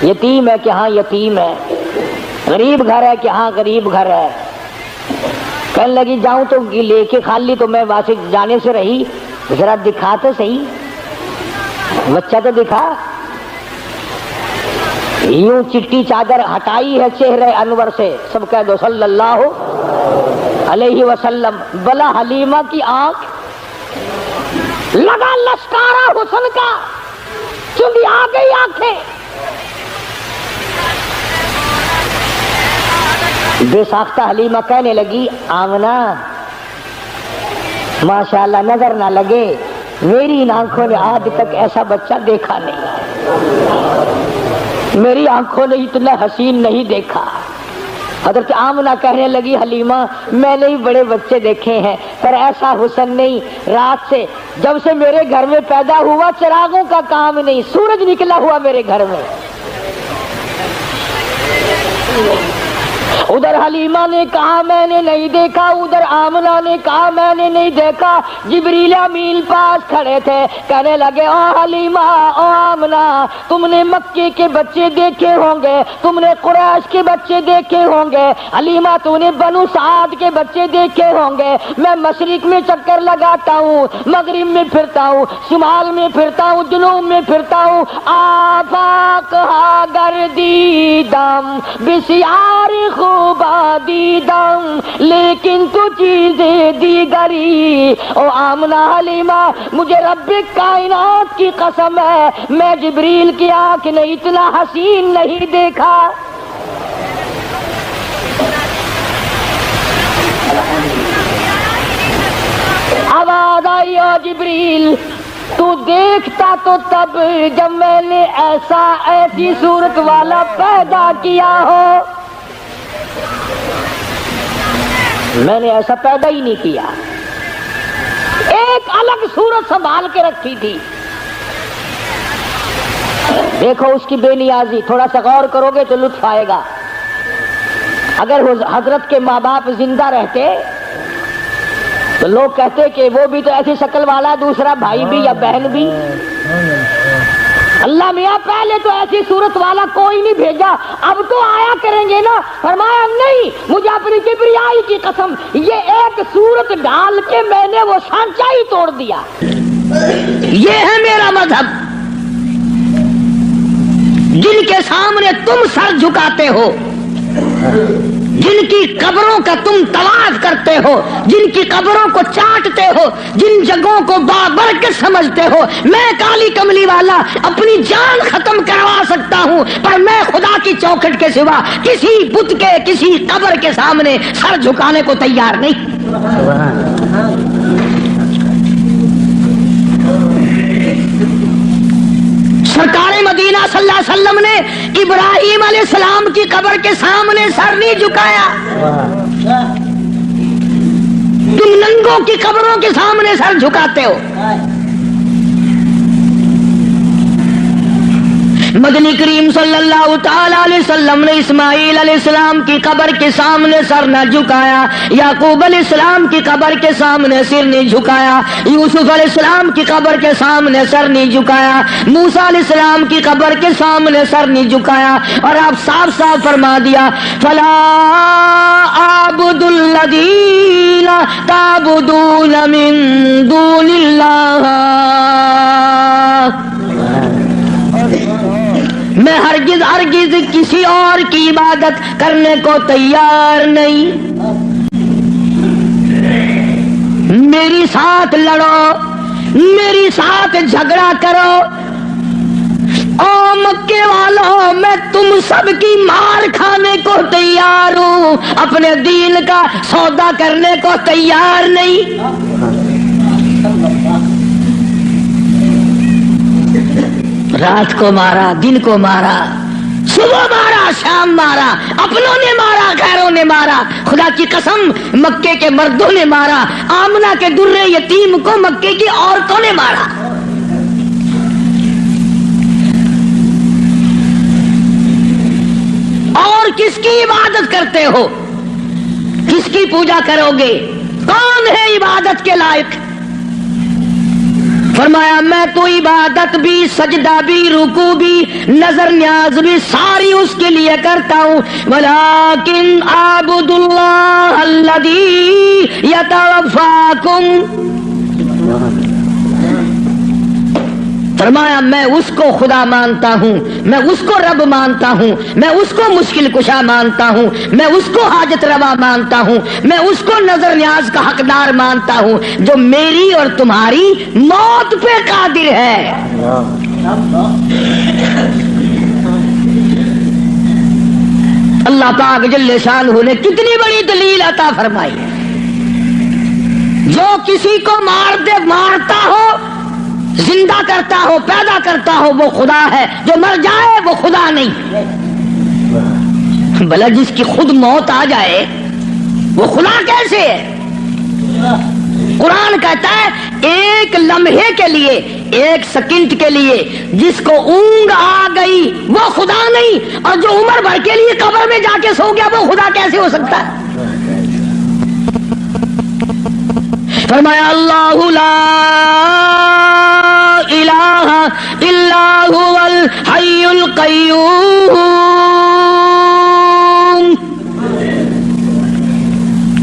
یتیم ہے کہ ہاں یتیم ہے، غریب گھر ہے کہ ہاں غریب گھر ہے۔ کہنے لگی جاؤں تو لے کے خالی تو میں وہاں سے جانے سے رہی، ذرا دکھا تو صحیح، بچہ تو دکھا۔ یوں چٹی چادر ہٹائی ہے چہرے انور سے، سب کہہ دو صلی اللہ علیہ وسلم۔ بلا حلیمہ کی آنکھ لگا لشکارا حسن کا، چلی آ گئی آنکھیں۔ بے ساختہ حلیمہ کہنے لگی آمنہ ماشاءاللہ نظر نہ لگے، میری ان آنکھوں نے آج تک ایسا بچہ دیکھا نہیں، میری آنکھوں نے اتنا حسین نہیں دیکھا۔ حضرت آمنہ کہنے لگی حلیمہ میں نے بڑے بچے دیکھے ہیں پر ایسا حسن نہیں، رات سے جب سے میرے گھر میں پیدا ہوا چراغوں کا کام نہیں، سورج نکلا ہوا میرے گھر میں۔ ادھر حلیمہ نے کہا میں نے نہیں دیکھا، ادھر آمنہ نے کہا میں نے نہیں دیکھا۔ جبریل امین پاس کھڑے تھے، کہنے لگے او حلیمہ او آمنہ تم نے مکے کے بچے دیکھے ہوں گے، تم نے قریش کے بچے دیکھے ہوں گے، حلیمہ تو نے بنو سعد کے بچے دیکھے ہوں گے۔ میں مشرق میں چکر لگاتا ہوں، مغرب میں پھرتا ہوں، شمال میں پھرتا ہوں، جنوب میں پھرتا ہوں، آفاق ہا گردیدم بسیار خوبا دیدم لیکن تو چیزیں دیگری۔ او آمنہ حلیمہ مجھے رب کائنات کی قسم ہے میں جبریل کی آنکھ نے اتنا حسین نہیں دیکھا۔ آواز آئی او جبریل تو دیکھتا تو تب جب میں نے ایسی صورت والا پیدا کیا ہو، میں نے ایسا پیدا ہی نہیں کیا، ایک الگ صورت سنبھال کے رکھی تھی۔ دیکھو اس کی بے نیازی، تھوڑا سا غور کرو گے تو لطف آئے گا۔ اگر حضرت کے ماں باپ زندہ رہتے تو لوگ کہتے کہ وہ بھی تو ایسی شکل والا دوسرا بھائی بھی یا بہن بھی۔ اللہ میاں پہلے تو ایسی صورت والا کوئی نہیں بھیجا، اب تو آیا کریں گے نا۔ فرمایا نہیں، مجھے اپنی کبریائی کی قسم یہ ایک صورت ڈال کے میں نے وہ سانچہ ہی توڑ دیا۔ یہ ہے میرا مذہب، جن کے سامنے تم سر جھکاتے ہو، جن کی قبروں کا تم طواف کرتے ہو، جن کی قبروں کو چاٹتے ہو، جن جگہوں کو بابرکت سمجھتے ہو، میں کالی کملی والا اپنی جان ختم کروا سکتا ہوں پر میں خدا کی چوکھٹ کے سوا کسی بت کے کسی قبر کے سامنے سر جھکانے کو تیار نہیں۔ سرکار مدینہ صلی اللہ علیہ وسلم نے ابراہیم علیہ السلام کی قبر کے سامنے سر نہیں جھکایا، تم ننگوں کی قبروں کے سامنے سر جھکاتے ہو۔ مدنی کریم صلی اللہ تعالی علیہ وسلم نے اسماعیل علیہ السلام کی قبر کے سامنے سر نہ جھکایا، یعقوب علیہ السلام کی قبر کے سامنے سر نہیں جھکایا، یوسف علیہ السلام کی قبر کے سامنے سر نہیں جھکایا، موسیٰ علیہ السلام کی قبر کے سامنے سر نہیں جھکایا، اور آپ صاف صاف فرما دیا فلا اعبد الذین تعبدون من دون اللہ، میں ہرگز ہرگز کسی اور کی عبادت کرنے کو تیار نہیں۔ میری ساتھ لڑو، میری ساتھ جھگڑا کرو، او مکے والوں میں تم سب کی مار کھانے کو تیار ہوں، اپنے دین کا سودا کرنے کو تیار نہیں۔ رات کو مارا، دن کو مارا، صبح مارا، شام مارا، اپنوں نے مارا، غیروں نے مارا، خدا کی قسم مکے کے مردوں نے مارا، آمنہ کے درے یتیم کو مکے کی عورتوں نے مارا۔ اور کس کی عبادت کرتے ہو؟ کس کی پوجا کرو گے؟ کون ہے عبادت کے لائق؟ فرمایا میں تو عبادت بھی، سجدہ بھی، رکوع بھی، نظر نیاز بھی ساری اس کے لیے کرتا ہوں. ولیکن اعبد اللہ الذی یتوفاکم. فرمایا میں اس کو خدا مانتا ہوں، میں اس کو رب مانتا ہوں، میں اس کو مشکل کشا مانتا ہوں، میں اس کو حاجت روا مانتا ہوں، میں اس کو نظر نیاز کا حقدار مانتا ہوں جو میری اور تمہاری موت پہ قادر ہے. اللہ پاک جل شانہ نے کتنی بڑی دلیل عطا فرمائی. جو کسی کو مارتا ہو، زندہ کرتا ہو، پیدا کرتا ہو، وہ خدا ہے. جو مر جائے وہ خدا نہیں. بھلا جس کی خود موت آ جائے وہ خدا کیسے ہے؟ قرآن کہتا ہے ایک لمحے کے لیے، ایک سیکنڈ کے لیے جس کو اونگ آ گئی وہ خدا نہیں، اور جو عمر بھر کے لیے قبر میں جا کے سو گیا وہ خدا کیسے ہو سکتا ہے؟ فرمایا اللہ لا الہ الا هو الحی القیوم.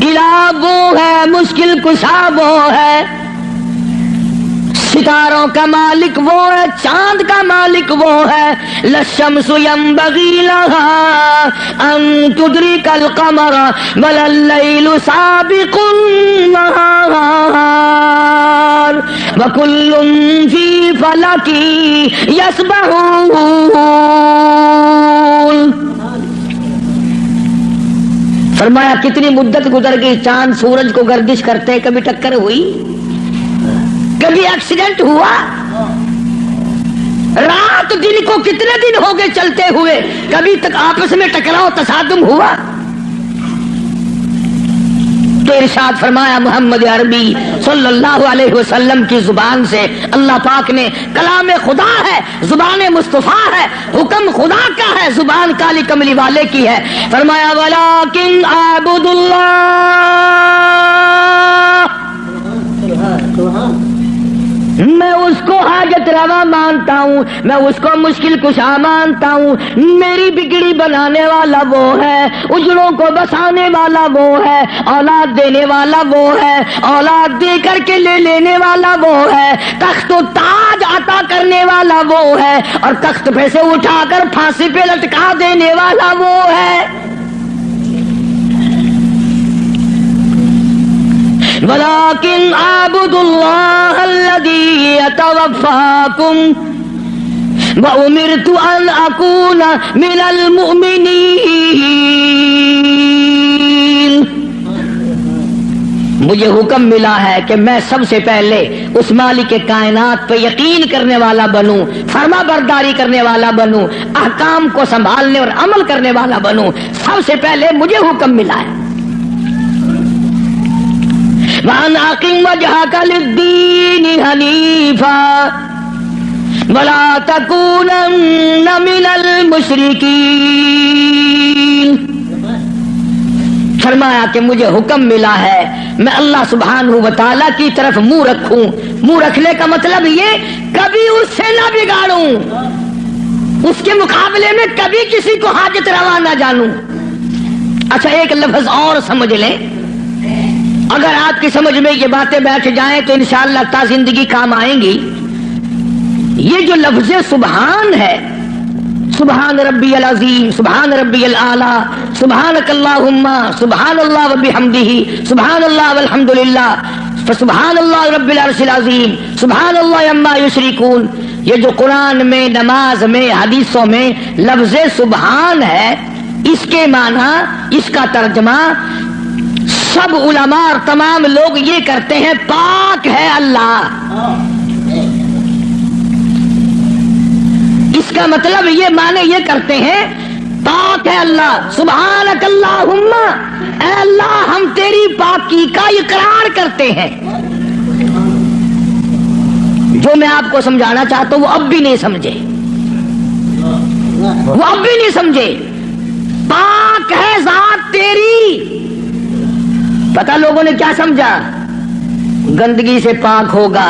الہ وہ ہے، مشکل کشا وہ ہے، ستاروں کا مالک وہ ہے، چاند کا مالک وہ ہے. للشمس ينبغي لها ان تدرك القمر ولا الليل سابق النهار وكل في فلك يسبحون. فرمایا کتنی مدت گزر گئی، چاند سورج کو گردش کرتے، کبھی ٹکر ہوئی، کبھی ایکسیڈنٹ ہوا. رات دن کو کتنے دن ہو گئے چلتے ہوئے، کبھی تک آپس میں ٹکراؤ تصادم ہوا. تو ارشاد فرمایا محمد عربی صلی اللہ علیہ وسلم کی زبان سے، اللہ پاک نے کلام خدا ہے، زبان مصطفیٰ ہے، حکم خدا کا ہے، زبان کالی کملی والے کی ہے. فرمایا ولیکن اعبد اللہ، میں اس کو حاجت روا مانتا ہوں، میں اس کو مشکل کشا مانتا ہوں. میری بگڑی بنانے والا وہ ہے، اجڑوں کو بسانے والا وہ ہے، اولاد دینے والا وہ ہے، اولاد دے کر کے لے لینے والا وہ ہے، تخت و تاج عطا کرنے والا وہ ہے، اور تخت پہ سے اٹھا کر پھانسی پہ لٹکا دینے والا وہ ہے. ولیکن اعبد اللہ الذی یتوفاکم وامرت ان اکون من المؤمنین. مجھے حکم ملا ہے کہ میں سب سے پہلے اس مالک کائنات پہ یقین کرنے والا بنوں، فرما برداری کرنے والا بنوں، احکام کو سنبھالنے اور عمل کرنے والا بنوں. سب سے پہلے مجھے حکم ملا ہے. وَأَنْ أَقِمْ وَجْهَكَ لِلدِّينِ حَنِيفًا وَلَا تَكُونَنَّ مِنَ الْمُشْرِكِينَ. فرمایا کہ مجھے حکم ملا ہے میں اللہ سبحانہ و تعالیٰ کی طرف منہ رکھوں. منہ رکھنے کا مطلب یہ کبھی اس سے نہ بگاڑوں، اس کے مقابلے میں کبھی کسی کو حاجت روا نہ جانوں. اچھا ایک لفظ اور سمجھ لیں، اگر آپ کی سمجھ میں یہ باتیں بیٹھ جائیں تو انشاءاللہ تا زندگی کام آئیں گی. یہ جو لفظ سبحان ہے، سبحان ربی العظیم، سبحان ربی الاعلی، سبحانک اللہم، سبحان اللہ وبحمدہ، سبحان اللہ والحمدللہ، فسبحان اللہ رب العرش العظیم، سبحان اللہ عما یشرکون. یہ جو قرآن میں، نماز میں، حدیثوں میں لفظ سبحان ہے، اس کے معنی، اس کا ترجمہ سب علماء اور تمام لوگ یہ کرتے ہیں پاک ہے اللہ. اس کا مطلب یہ معنی یہ کرتے ہیں پاک ہے اللہ. سبحانک اللہم، اے اللہ ہم تیری پاکی کا اقرار کرتے ہیں. جو میں آپ کو سمجھانا چاہتا ہوں وہ اب بھی نہیں سمجھے، وہ اب بھی نہیں سمجھے. پاک ہے ذات تیری. پتہ لوگوں نے کیا سمجھا؟ گندگی سے پاک ہوگا،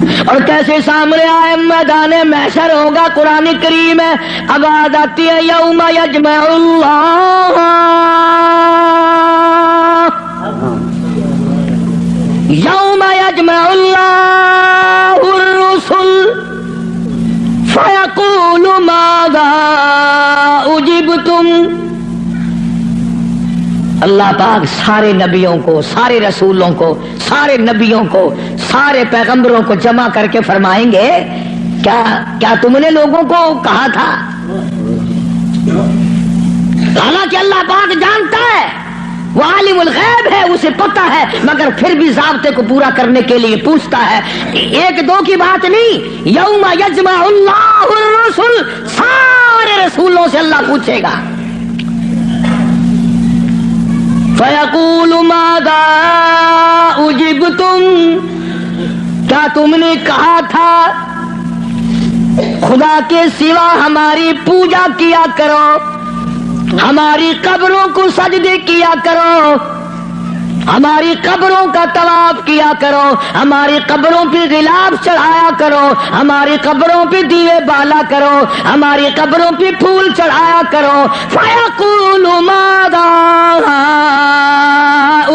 اور کیسے سامنے آئے میدان محشر ہوگا. قرآن کریم ہے اب آیت آتی ہے یوم یجمع اللہ یوم یجمع اللہ الرسل فیقول ماذا اجبتم. اللہ پاک سارے نبیوں کو، سارے رسولوں کو، سارے نبیوں کو، سارے پیغمبروں کو جمع کر کے فرمائیں گے کیا تم نے لوگوں کو کہا تھا؟ حالانکہ اللہ پاک جانتا ہے، وہ عالم الغیب ہے، اسے پتہ ہے، مگر پھر بھی ضابطے کو پورا کرنے کے لیے پوچھتا ہے. ایک دو کی بات نہیں، یوم یجمع اللہ الرسل، سارے رسولوں سے اللہ پوچھے گا. فَيَقُولُ مَاذَا أُجِبْتُمْ، کیا تم نے کہا تھا خدا کے سوا ہماری پوجا کیا کرو، ہماری قبروں کو سجدے کیا کرو، ہماری قبروں کا طواف کیا کرو، ہماری قبروں پہ غلاف چڑھایا کرو، ہماری قبروں پہ دیوے بالا کرو، ہماری قبروں پہ پھول چڑھایا کرو. فَيَقُولُ مَاذَا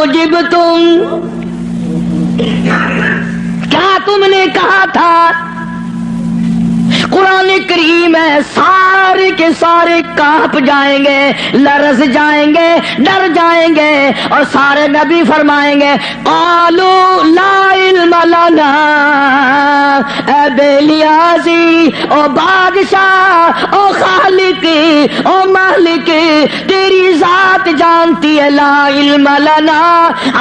أُجِبْتُمْ، کیا تم نے کہا تھا؟ قرآن کریم ہے، سارے کے سارے کانپ جائیں گے، لرز جائیں گے، ڈر جائیں گے، اور سارے نبی فرمائیں گے قالوا لا علم لنا. اے بے نیازی، او بادشاہ، او خالق، او مالک، تیری ذات جانتی ہے، لا علم لنا،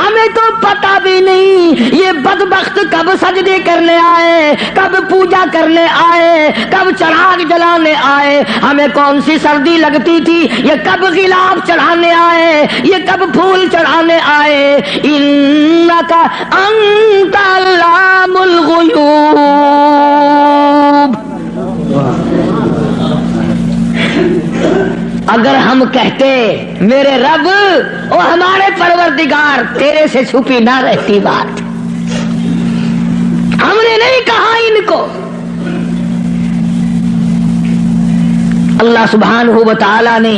ہمیں تو پتہ بھی نہیں یہ بدبخت کب سجدے کرنے آئے، کب پوجا کرنے آئے، کب چراغ جلانے آئے، ہمیں کون سی سردی لگتی تھی، یہ کب غلاف چڑھانے آئے، یہ کب پھول چڑھانے آئے. انک انت علام الغیوب. اگر ہم کہتے میرے رب او ہمارے پروردگار، تیرے سے چھپی نہ رہتی بات. ہم نے نہیں کہا ان کو. اللہ سبحانہ و تعالی نے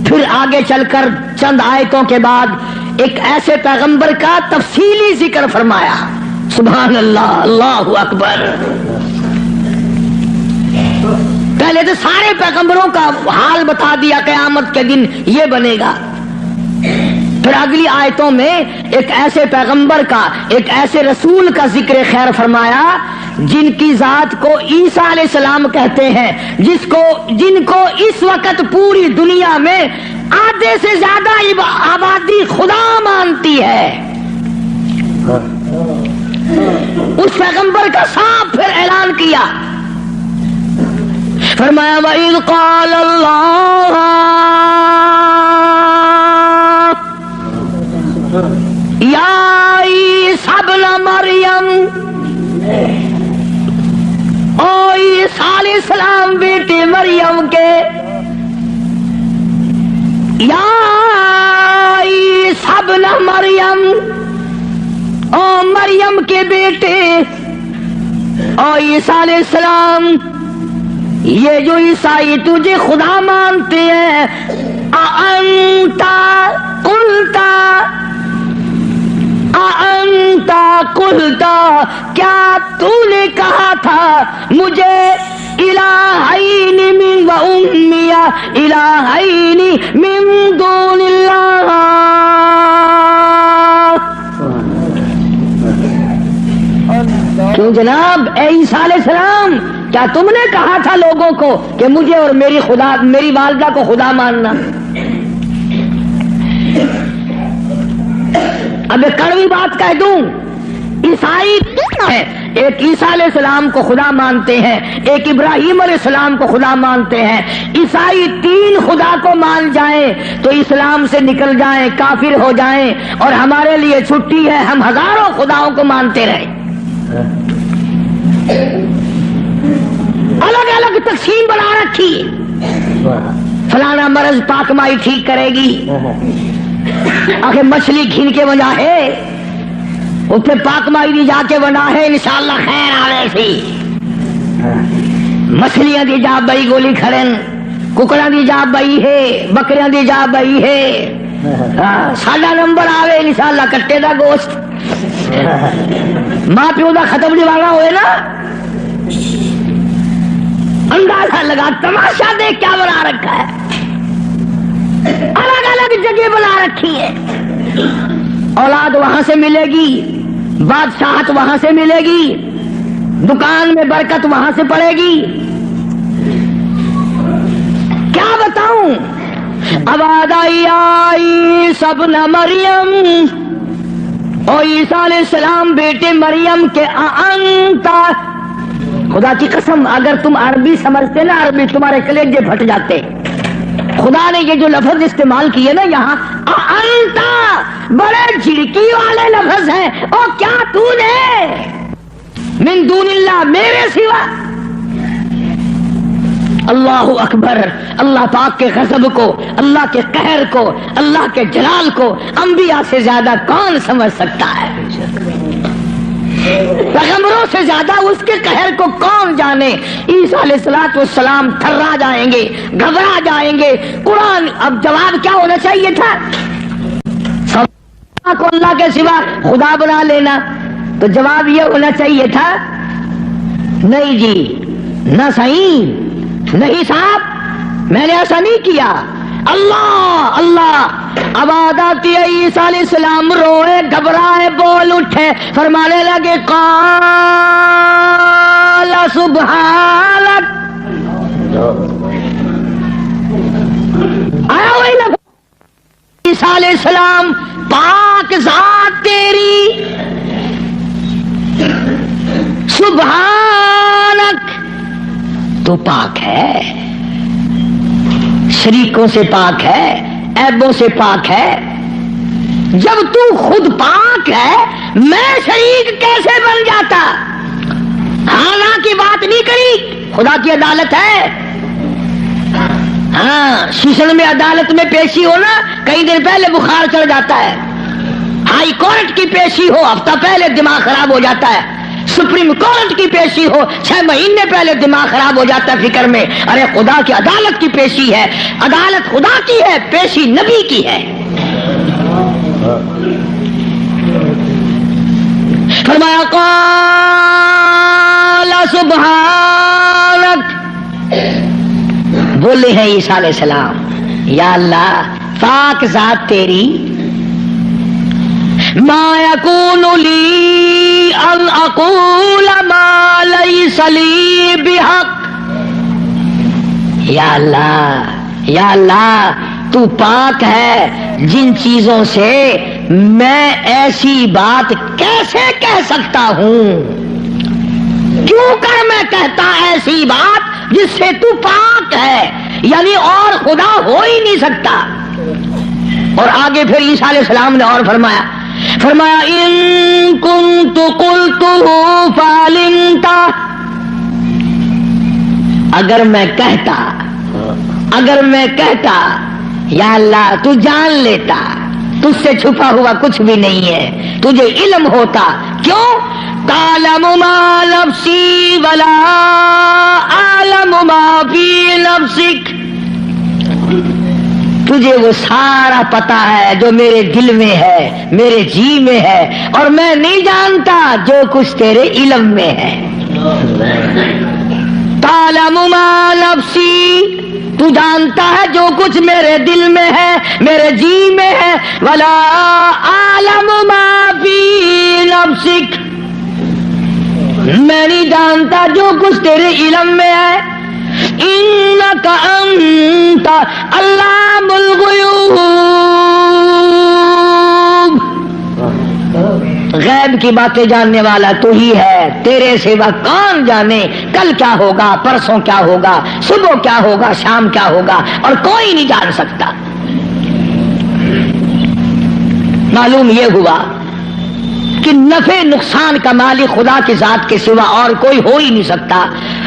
پھر آگے چل کر چند آیتوں کے بعد ایک ایسے پیغمبر کا تفصیلی ذکر فرمایا. سبحان اللہ، اللہ اکبر. پہلے تو سارے پیغمبروں کا حال بتا دیا، قیامت کے دن یہ بنے گا. پھر اگلی آیتوں میں ایک ایسے پیغمبر کا، ایک ایسے رسول کا ذکر خیر فرمایا جن کی ذات کو عیسیٰ علیہ السلام کہتے ہیں، جن کو اس وقت پوری دنیا میں آدھے سے زیادہ آبادی خدا مانتی ہے. اس پیغمبر کا صاف پھر اعلان کیا، فرمایا وَإِذْ قَالَ اللَّهُ یا عیسیٰ ابن مریم، او عیسیٰ علیہ السلام بیٹے مریم کے، یا عیسیٰ ابن مریم، او مریم کے بیٹے، او عیسیٰ علیہ السلام، یہ جو عیسائی تجھے خدا مانتے ہیں، أأنت قلت، کیا تو نے کہا تھا مجھے الہین من و امی الہین من دون اللہ. کیوں جناب اے عیسیٰ علیہ السلام، کیا تم نے کہا تھا لوگوں کو کہ مجھے اور میری والدہ کو خدا ماننا؟ اب ایک کڑوی بات کہہ دوں، عیسائی ہے، ایک عیسیٰ علیہ السلام کو خدا مانتے ہیں، ایک ابراہیم علیہ السلام کو خدا مانتے ہیں. عیسائی تین خدا کو مان جائیں تو اسلام سے نکل جائیں، کافر ہو جائیں، اور ہمارے لیے چھٹی ہے، ہم ہزاروں خداؤں کو مانتے رہیں. الگ الگ تقسیم بنا رکھی، فلانا مرض پاک مائی ٹھیک کرے گی، آخر مچھلی گھن کے وجہ ہے، اتنے پاک مائی دی جا کے بنا ہے انشاءاللہ خیر آوے سی مچھلیاں دی جا بئی گولی کھڑن ککڑاں دی جا بئی ہے بکریاں دی جا بئی ہے ساڈا نمبر آوے انشاءاللہ کٹے دا گوشت ماں پیو دا ختم دیوانا ہوئے نا اندازہ لگا تماشا دیکھ کیا بنا رکھا ہے الگ الگ جگہ بنا رکھی ہے اولاد وہاں سے ملے گی بادشاہت وہاں سے ملے گی دکان میں برکت وہاں سے پڑے گی کیا بتاؤں آواز آئی سب نہ مریم او عیسیٰ علیہ السلام بیٹے مریم کے انتا خدا کی قسم اگر تم عربی سمجھتے نا عربی تمہارے کلیجے پھٹ جاتے خدا نے یہ جو لفظ استعمال کیے نا یہاں انتا بڑے جھڑکی والے لفظ ہیں او کیا تو نے من دون اللہ میرے سوا اللہ اکبر اللہ پاک کے غضب کو اللہ کے قہر کو اللہ کے جلال کو انبیاء سے زیادہ کون سمجھ سکتا ہے پیغمبروں سے زیادہ اس کے قہر کو کون جانے عیسیٰ علیہ السلام تھرا جائیں گے گھبرا جائیں گے قرآن اب جواب کیا ہونا چاہیے تھا کو اللہ کے سوا خدا بنا لینا تو جواب یہ ہونا چاہیے تھا نہیں جی نہ صحیح نہیں صاحب میں نے ایسا نہیں کیا اللہ اللہ آواز آتی ہے عیسیٰ علیہ السلام روئے گھبرائے بول اٹھے فرمانے لگے قال سبحانک آیا وہی لفظ عیسیٰ علیہ السلام پاک ذات تیری سبحانک تو پاک ہے شریکوں سے پاک ہے عیبوں سے پاک ہے جب تو خود پاک ہے میں شریک کیسے بن جاتا ہاں کی بات نہیں کری خدا کی عدالت ہے ہاں شیشن میں عدالت میں پیشی ہونا کئی دن پہلے بخار چڑھ جاتا ہے ہائی کورٹ کی پیشی ہو ہفتہ پہلے دماغ خراب ہو جاتا ہے سپریم کورٹ کی پیشی ہو 6 مہینے پہلے دماغ خراب ہو جاتا ہے فکر میں ارے خدا کی عدالت کی پیشی ہے عدالت خدا کی ہے پیشی نبی کی ہے فرمایا قال سبحانک بولے ہیں عیسیٰ علیہ السلام یا اللہ پاک ذات تیری ما یکون لی ان اقول ما لیس لی بحق یا اللہ تو پاک ہے جن چیزوں سے میں ایسی بات کیسے کہہ سکتا ہوں کیوں کر میں کہتا ایسی بات جس سے تو پاک ہے یعنی اور خدا ہو ہی نہیں سکتا اور آگے پھر عیسیٰ علیہ السلام نے اور فرمایا ان کنت قلتہ فعلمتا اگر میں کہتا یا اللہ تو جان لیتا تجھ سے چھپا ہوا کچھ بھی نہیں ہے تجھے علم ہوتا کیوں تعلم ما نفسی ولا اعلم ما فی نفسک تجھے وہ سارا پتا ہے جو میرے دل میں ہے میرے جی میں ہے اور میں نہیں جانتا جو کچھ تیرے علم میں ہے تعلم ما نفسی تو جانتا ہے جو کچھ میرے دل میں ہے میرے جی میں ہے ولا اعلم ما فی نفسک میں نہیں جانتا جو کچھ تیرے علم میں ہے انک انت علام الغیوب غیب کی باتیں جاننے والا تو ہی ہے تیرے سوا کون جانے کل کیا ہوگا پرسوں کیا ہوگا صبح کیا ہوگا شام کیا ہوگا اور کوئی نہیں جان سکتا معلوم یہ ہوا کہ نفع نقصان کا مالک خدا کی ذات کے سوا اور کوئی ہو ہی نہیں سکتا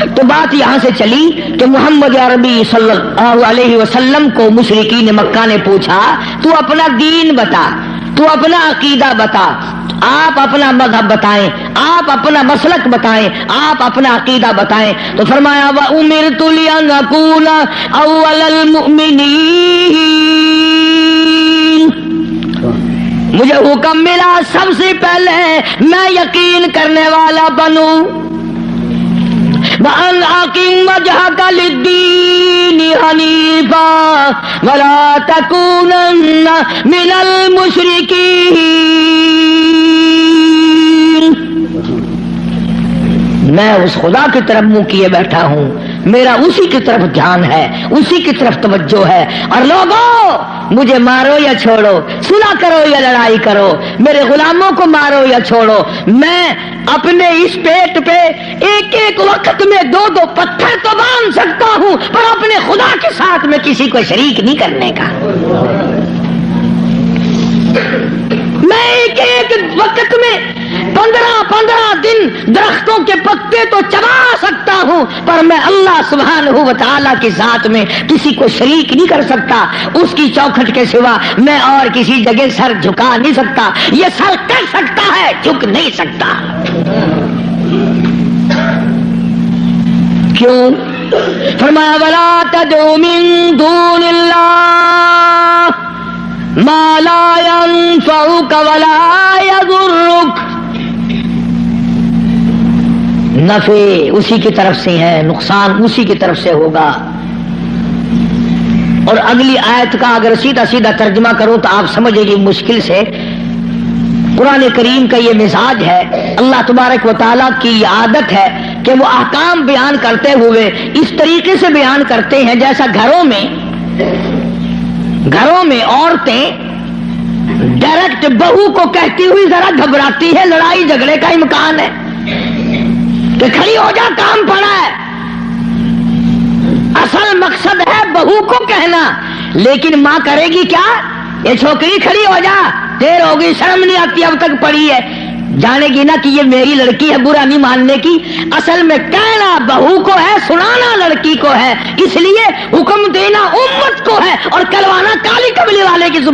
تو بات یہاں سے چلی کہ محمد عربی صلی اللہ علیہ وسلم کو مشرکین مکہ نے پوچھا تو اپنا دین بتا تو اپنا عقیدہ بتا، آپ اپنا مذہب بتائیں، آپ اپنا مسلک بتائیں، آپ اپنا عقیدہ بتائیں. تو فرمایا وَأُمِرْتُ لِأَنْ أَكُونَ أَوَّلَ الْمُؤْمِنِينَ، مجھے حکم ملا سب سے پہلے میں یقین کرنے والا بنوں. وَأَنْ أَقِمْ وَجْهَكَ لِلدِّينِ حَنِيفًا وَلَا تَكُونَنَّ مِنَ الْمُشْرِكِينَ. میں اس خدا کی طرف منہ کیے بیٹھا ہوں، میرا اسی کی طرف دھیان ہے، اسی کی طرف توجہ ہے. اور لوگوں مجھے مارو یا چھوڑو، صلح کرو یا لڑائی کرو، میرے غلاموں کو مارو یا چھوڑو، میں اپنے اس پیٹ پہ ایک ایک وقت میں 2 پتھر تو باندھ سکتا ہوں، پر اپنے خدا کے ساتھ میں کسی کو شریک نہیں کرنے کا. میں ایک ایک وقت میں 15 دن درختوں کے پتے تو چبا سکتا ہوں، پر میں اللہ سبحانہ و تعالیٰ کے ساتھ میں کسی کو شریک نہیں کر سکتا. اس کی چوکھٹ کے سوا میں اور کسی جگہ سر جھکا نہیں سکتا. یہ سر کر سکتا ہے، جھک نہیں سکتا. کیوں؟ فرمایا وَلَا تَدْعُ مِن دُونِ اللَّهِ مَا لَا يَنفَعُكَ وَلَا يَضُرُّكَ. نفع اسی کی طرف سے ہے، نقصان اسی کی طرف سے ہوگا. اور اگلی آیت کا اگر سیدھا سیدھا ترجمہ کروں تو آپ سمجھیں گے مشکل سے. قرآن کریم کا یہ مزاج ہے، اللہ تبارک و تعالیٰ کی یہ عادت ہے کہ وہ احکام بیان کرتے ہوئے اس طریقے سے بیان کرتے ہیں جیسا گھروں میں عورتیں ڈائریکٹ بہو کو کہتی ہوئی ذرا گھبراتی ہے، لڑائی جھگڑے کا امکان ہے کہ کھڑی ہو جا، کام پڑا ہے. اصل مقصد ہے بہو کو کہنا، لیکن ماں کرے گی کیا؟ یہ چھوکری کھڑی ہو جا، دیر ہوگی، شرم نہیں آتی، اب تک پڑی ہے. جانے گی نا کہ یہ میری لڑکی ہے، برا نہیں ماننے کی. اصل میں کہنا بہو کو ہے، سنانا لڑکی کو ہے. اس لیے حکم دینا امت کو ہے اور کروانا کالی کملی والے کی زبان